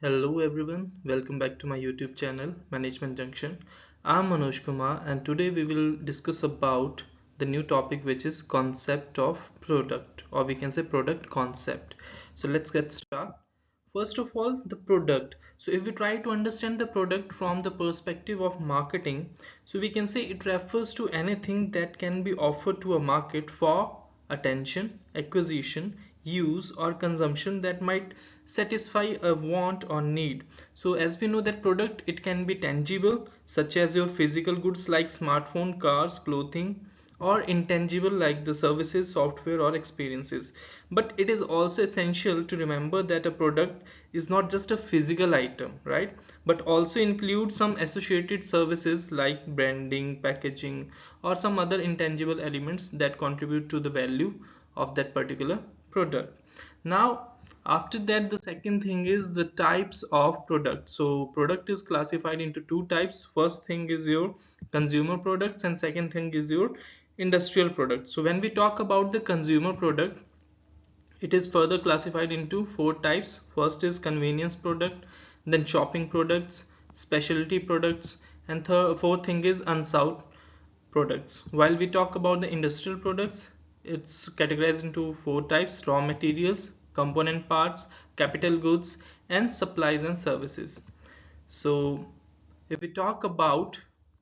Hello everyone, welcome back to my YouTube channel Management Junction. I'm Manoj Kumar and today we will discuss about the new topic which is concept of product, or we can say product concept. So let's get started. First of all, the product. So if we try to understand the product from the perspective of marketing, so we can say it refers to anything that can be offered to a market for attention, acquisition, use or consumption that might satisfy a want or need. So as we know that product, it can be tangible such as your physical goods like smartphone, cars, clothing, or intangible like the services, software or experiences. But it is also essential to remember that a product is not just a physical item, right, but also includes some associated services like branding, packaging or some other intangible elements that contribute to the value of that particular product. Now after that, the second thing is the types of product. So product is classified into two types. First thing is your consumer products and second thing is your industrial products. So when we talk about the consumer product, it is further classified into four types. First is convenience product, then shopping products, specialty products, and fourth thing is unsought products. While we talk about the industrial products, it's categorized into four types: raw materials, component parts, capital goods, and supplies and services. So if we talk about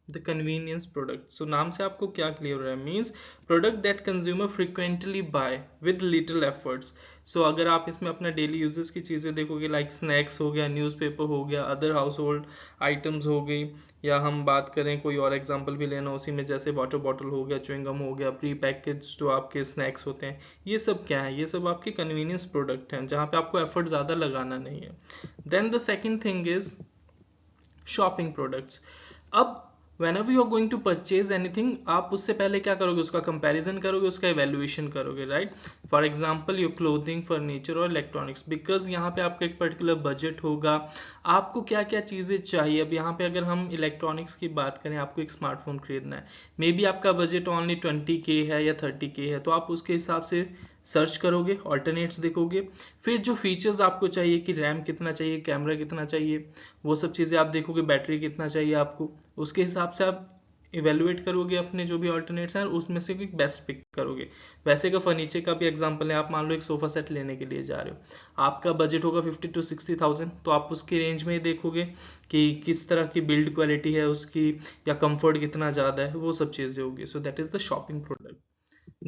the convenience product, so नाम से आपको क्या clear हो रहा है, means product that consumer frequently buy with little efforts. So अगर आप इसमें अपना daily uses की चीज़ें देखोगे like snacks हो गया, newspaper हो गया, other household items हो गई, या हम बात करें कोई और एग्जांपल भी लेना उसी में, जैसे वाटर बॉटल हो गया, च्युइंग गम हो गया, प्री पैकेज जो आपके स्नैक्स होते हैं, ये सब क्या है, ये सब आपके कन्वीनियंस प्रोडक्ट हैं जहाँ पे आपको एफर्ट ज़्यादा लगाना नहीं है. Then the second thing is shopping products. अब whenever you are going to purchase anything, आप उससे पहले क्या करोगे, उसका कंपैरिजन करोगे, उसका evaluation करोगे, right. For example your clothing, furniture और इलेक्ट्रॉनिक्स, बिकॉज यहाँ पे आपका एक पर्टिकुलर बजट होगा, आपको क्या क्या चीज़ें चाहिए. अब यहाँ पे अगर हम इलेक्ट्रॉनिक्स की बात करें, आपको एक स्मार्टफोन खरीदना है, मे बी आपका बजट ओनली 20K है या 30K है, तो आप उसके हिसाब से सर्च करोगे, ऑल्टरनेट्स देखोगे, फिर जो फीचर्स आपको चाहिए कि रैम कितना चाहिए, कैमरा कितना चाहिए, वो सब चीज़ें आप देखोगे, बैटरी कितना चाहिए आपको, उसके हिसाब से आप इवेलुएट करोगे अपने जो भी ऑल्टरनेट्स हैं, उसमें से कोई बेस्ट पिक करोगे. वैसे का फर्नीचर का भी एग्जांपल है, आप मान लो एक सोफा सेट लेने के लिए जा रहे हो, आपका बजट होगा 50 to 60,000, तो आप उसकी रेंज में ही देखोगे कि किस तरह की बिल्ड क्वालिटी है उसकी, या कंफर्ट कितना ज़्यादा है, वो सब चीज़ें होगी. So that is the shopping product.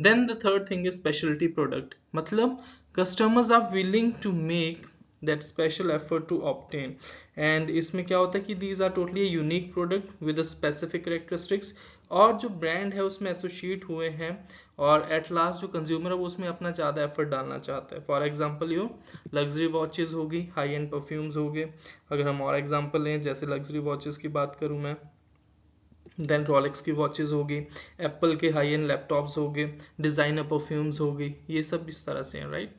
Then the third thing is specialty product. मतलब customers are willing to make that special effort to obtain. And इसमें क्या होता है कि these are totally a unique product with a specific characteristics, और जो brand है उसमें एसोसिएट हुए हैं, और एट लास्ट जो कंज्यूमर है वो उसमें अपना ज़्यादा एफर्ट डालना चाहता है. For example yo luxury watches होगी, हाई एंड परफ्यूम्स हो गए. अगर हम और एग्जांपल लें, जैसे लग्जरी वॉचेस की बात करूँ मैं, देन रॉलेक्स की वॉचेस होगी, एप्पल के हाई एंड लैपटॉप्स हो गए, डिज़ाइनर परफ्यूम्स हो गई, ये सब इस तरह से हैं, right.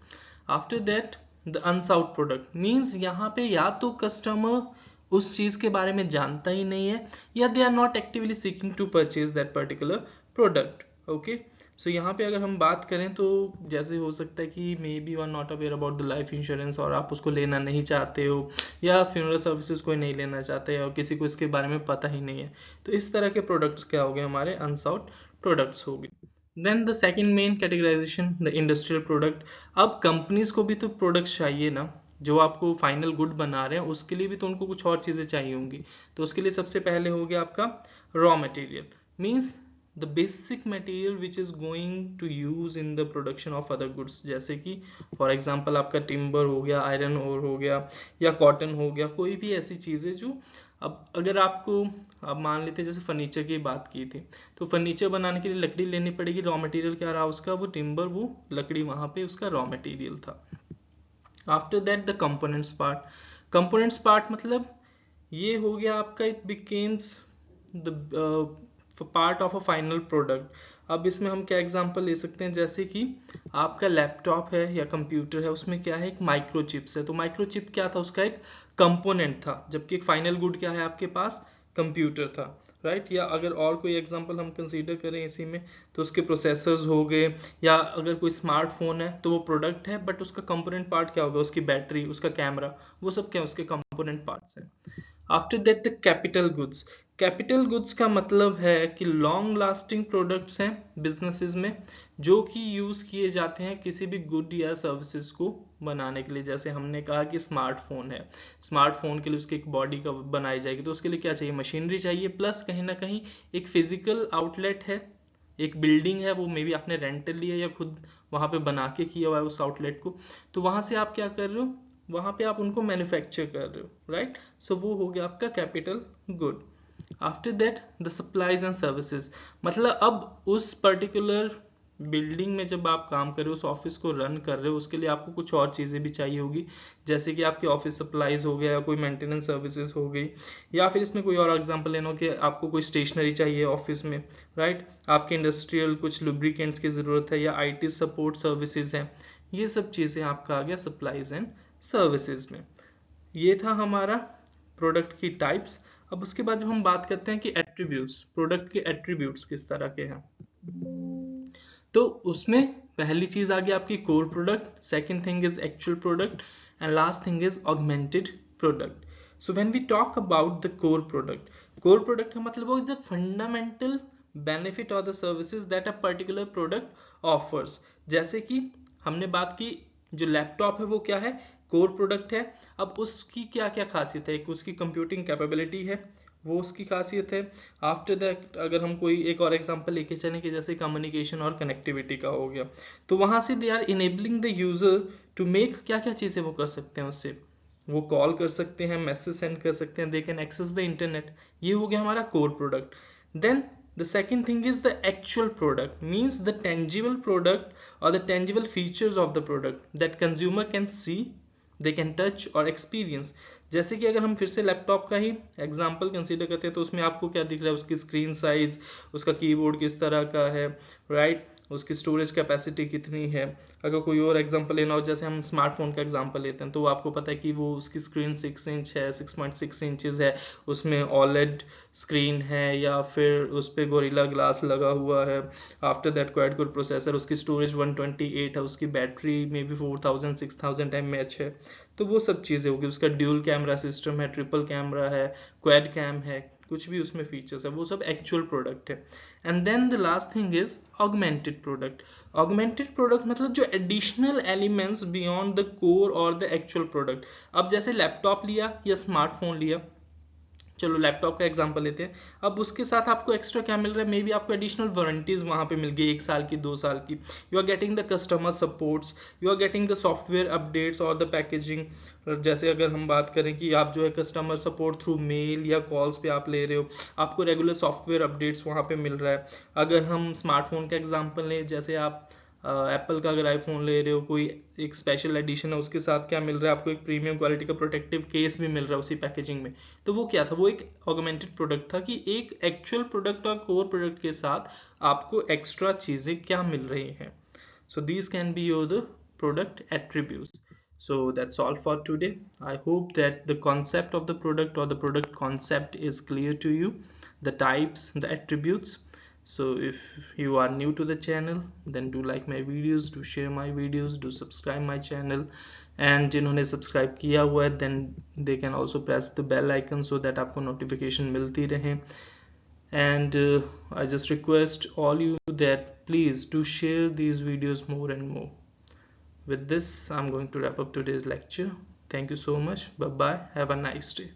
After that the unsought product means यहाँ पे या तो कस्टमर उस चीज़ के बारे में जानता ही नहीं है, या they are not actively seeking to purchase that particular product. Okay. So यहाँ पे अगर हम बात करें तो जैसे हो सकता है कि maybe you are not aware about the life insurance, और आप उसको लेना नहीं चाहते हो, या फ्यूनरल सर्विसेज कोई नहीं लेना चाहते, और किसी को इसके बारे में पता ही नहीं है. तो इस तरह के प्रोडक्ट्स क्या हो गए, हमारे अनसाउट प्रोडक्ट्स हो गए. Then the second main categorization, the industrial product. अब कंपनीज को भी तो प्रोडक्ट्स चाहिए ना, जो आपको फाइनल गुड बना रहे हैं उसके लिए भी तो उनको कुछ और चीज़ें चाहिए होंगी. तो उसके लिए सबसे पहले हो गया आपका raw material, means the basic material which is going to use in the production of other goods. जैसे कि फॉर एग्जांपल आपका टिम्बर हो गया, आयरन ओर हो गया, या कॉटन हो गया, कोई भी ऐसी चीज़ें जो, अब अगर आपको, अब मान लेते हैं जैसे फर्नीचर की बात की थी, तो फर्नीचर बनाने के लिए लकड़ी लेनी पड़ेगी, रॉ मटेरियल क्या रहा उसका, वो टिम्बर, वो लकड़ी वहाँ पे उसका रॉ मटेरियल था. After that the components part. Components part मतलब ये हो गया आपका, it becomes the part of a final product. अब इसमें हम क्या एग्जांपल ले सकते हैं, जैसे कि आपका लैपटॉप है या कंप्यूटर है, उसमें क्या है, एक माइक्रोचिप्स है. तो माइक्रोचिप क्या था, उसका एक कंपोनेंट था, जबकि एक फाइनल गुड क्या है आपके पास, कंप्यूटर था. राइट। या अगर और कोई एग्जांपल हम कंसीडर करें इसी में, तो उसके प्रोसेसर्स हो गए, या अगर कोई स्मार्टफोन है तो वो प्रोडक्ट है, बट उसका कंपोनेंट पार्ट क्या होगा, उसकी बैटरी, उसका कैमरा, वो सब क्या उसके कंपोनेंट पार्ट्स हैं। After that the capital goods. Capital goods का मतलब है कि लॉन्ग लास्टिंग प्रोडक्ट्स हैं बिजनेसेस में, जो कि यूज किए जाते हैं किसी भी गुड या सर्विसेज को बनाने के लिए। जैसे हमने कहा कि स्मार्टफोन है, स्मार्टफोन के लिए उसकी एक बॉडी का बनाई जाएगी, तो उसके लिए क्या चाहिए, मशीनरी चाहिए, प्लस कहीं ना कहीं एक फिजिकल आउटलेट है, एक बिल्डिंग है, वो मे बी आपने रेंटल लिया या खुद वहां पे बना के किया हुआ है उस आउटलेट को, तो वहां से आप क्या कर रहे हो, वहां पे आप उनको मैन्युफैक्चर कर रहे हो, राइट। सो वो हो गया आपका capital good. After that the supplies and services, मतलब अब उस पर्टिकुलर बिल्डिंग में जब आप काम कर रहे हो, उस ऑफिस को रन कर रहे हो, उसके लिए आपको कुछ और चीज़ें भी चाहिए होगी, जैसे कि आपके ऑफिस सप्लाईज हो गया, या कोई मेंटेनेंस सर्विसेज हो गई, या फिर इसमें कोई और एग्जांपल लेना हो कि आपको कोई स्टेशनरी चाहिए ऑफिस में, राइट। आपके इंडस्ट्रियल कुछ लुब्रिकेंट्स की ज़रूरत है, या आईटी सपोर्ट सर्विसेज हैं, ये सब चीज़ें आपका आ गया सप्लाईज एंड सर्विसेज में। ये था हमारा प्रोडक्ट की टाइप्स। अब उसके बाद जब हम बात करते हैं कि एट्रीब्यूट्स, प्रोडक्ट के एट्रीब्यूट्स किस तरह के हैं, तो उसमें पहली चीज आ गई आपकी core product, second thing is actual product, and last thing is augmented product. So when we talk about the core product का मतलब वो द फंडामेंटल बेनिफिट और the services that a particular product offers. जैसे कि हमने बात की, जो लैपटॉप है वो क्या है, कोर प्रोडक्ट है। अब उसकी क्या क्या खासियत है, एक उसकी कंप्यूटिंग कैपेबिलिटी है, वो उसकी खासियत है। आफ्टर दैट अगर हम कोई एक और एग्जांपल लेके चलें कि जैसे कम्युनिकेशन और कनेक्टिविटी का हो गया, तो वहां से they are enabling the user to make, क्या क्या चीजें वो कर सकते हैं उससे, वो कॉल कर सकते हैं, मैसेज सेंड कर सकते हैं, they can access the internet. ये हो गया हमारा core product. Then the second thing is the actual product, means the tangible product or the tangible features of the product that consumer can see, they can touch or experience। जैसे कि अगर हम फिर से लैपटॉप का ही example consider करते हैं, तो उसमें आपको क्या दिख रहा है, उसकी स्क्रीन साइज, उसका कीबोर्ड किस तरह का है, राइट, उसकी स्टोरेज कैपेसिटी कितनी है। अगर कोई और एग्जांपल लेना हो, जैसे हम स्मार्टफोन का एग्जांपल लेते हैं, तो आपको पता है कि वो उसकी स्क्रीन 6 इंच है, 6.6 इंचेस है, उसमें OLED स्क्रीन है, या फिर उस पर गोरिल्ला ग्लास लगा हुआ है। After that quad core processor, उसकी स्टोरेज 128 है, उसकी बैटरी में भी 4000 mAh है। तो वो सब चीज़ें होगी, उसका ड्यूल कैमरा सिस्टम है, ट्रिपल कैमरा है, क्वाड कैम है, कुछ भी उसमें फीचर्स है, वो सब एक्चुअल प्रोडक्ट है। And then the last thing is augmented product. Augmented product मतलब जो additional elements beyond the core और द एक्चुअल प्रोडक्ट। अब जैसे लैपटॉप लिया या स्मार्टफोन लिया, चलो लैपटॉप का एग्जांपल लेते हैं, अब उसके साथ आपको एक्स्ट्रा क्या मिल रहा है, मे बी आपको एडिशनल वारंटीज वहां पे मिल गई, 1 साल की, 2 साल की। You are getting the customer supports, you are getting the software updates और द पैकेजिंग। जैसे अगर हम बात करें कि आप जो है कस्टमर सपोर्ट थ्रू मेल या कॉल्स पे आप ले रहे हो, आपको रेगुलर सॉफ्टवेयर अपडेट्स वहां पे मिल रहा है। अगर हम स्मार्टफोन का एग्जाम्पल लें, जैसे आप एप्पल का अगर आईफोन ले रहे हो, कोई एक स्पेशल एडिशन है, उसके साथ क्या मिल रहा है आपको, एक प्रीमियम क्वालिटी का प्रोटेक्टिव केस भी मिल रहा है उसी पैकेजिंग में। तो वो क्या था, वो एक ऑगमेंटेड प्रोडक्ट था, कि एक एक्चुअल प्रोडक्ट और कोर प्रोडक्ट के साथ आपको एक्स्ट्रा चीजें क्या मिल रही हैं। So these can be your the product attributes. So that's all for today. I hope that the concept of the product or the product concept is clear to you, the types, the attributes. So if you are new to the channel, then do like my videos, do share my videos, do subscribe my channel, and जिन्होंने subscribe किया हुआ है, then they can also press the bell icon so that आपको notification मिलती रहे। And I just request all you that please do share these videos more and more. With this, I'm going to wrap up today's lecture. Thank you so much. Bye bye. Have a nice day.